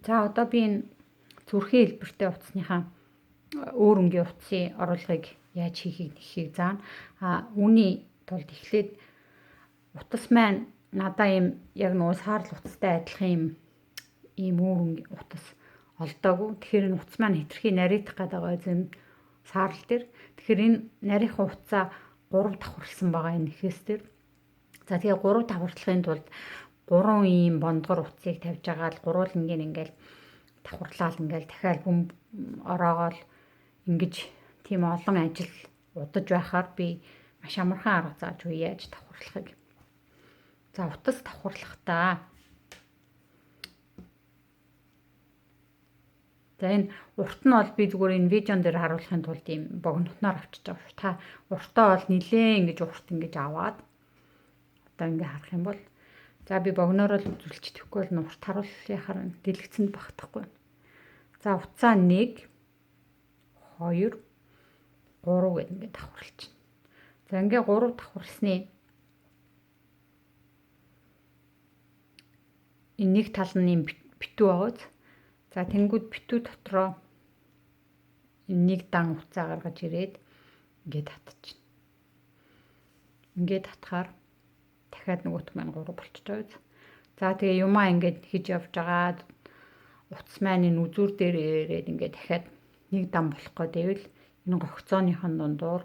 За одоо би энэ зүрхийн хэлбэртэй утасныхаа өөр өнгийн утсын оруулгыг яаж хийхийг заана. Үүний тулд эхлээд утас маань надаа ийм яг нөгөө саарл утастай адилхан ийм өөр өнгийн утас олдоогүй. Тэгэхээр энэ утас маань хэтэрхий нарийдах гэдэг байгаа юм саарл дээр. Тэгэхээр энэ нарийнхан утсаа 3 давхарлсан байгаа энэ нэхээс дээр. За тэгээ 3 давхарлахын тулд 3 ийм бондгор утсыг тавьж байгаа л гурвуулангийн ингээл давхарлал ингээл дахиад бүм ороогоол ингэж тийм олон ажил удаж байхаар би маш амархан арга зааж өгье яаж давхарлахыг. За утас давхарлахдаа за энэ урт нь бол би зүгээр энэ видеон дээр харуулахын тулд ийм богинохноор авчиж байгаа шүү. Та уртаа бол нилээн ингэж урт ингэж аваад одоо ингэ харах юм бол за би богиноор л үзүүлчихдэхгүй бол урт харуулахаар дэлгэцэнд багтахгүй. За утсаа 1 2 3 гэд ингэ давхарлаж байна. За ингээ 3 давхарлсны энэ нэг тал нь юм битүү байгаа. За тэнгууд битүү дотроо энэ нэг дан утсаа гаргаж ирээд ингээд татчихна. Ингээд татхаар дахиад нөгөөх маань 3 болчихж байгаа. За тэгээ юмаа ингээд хийж явж байгаа утас маань энэ үзүүр дээр ирээд ингээд дахиад нэг дан болох гэдэвэл энэ гогцооныхон дундуур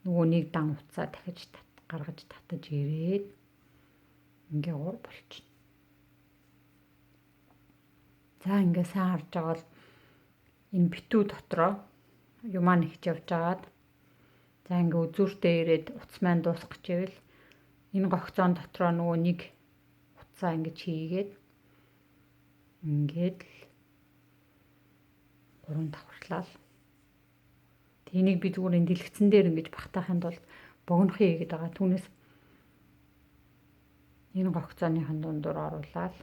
нөгөө нэг дан утсаа дахиж гаргаж татаж ирээд ингээ 3 болчихно. За ингээ сайн харж байгаа бол энэ битүү дотроо юмаа нэгж явж байгаад за ингээ үзүүртээ ирээд утас маань дуусах гэж ивэл энэ гогцоон дотроо нөгөө нэг утсаа ингэж хийгээд ингээд 3 давхарлаа. Тэнийг би зүгээр энэ дэлгэцэн дээр ингэж багтаахын тулд богинохын хийгээд байгаа. Түүнээс энэ гогцооныхон дундуур оруулаад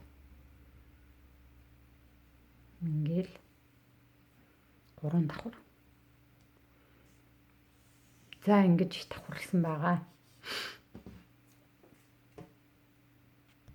ингээл 3 давхар. За ингэж давхарлсан байгаа.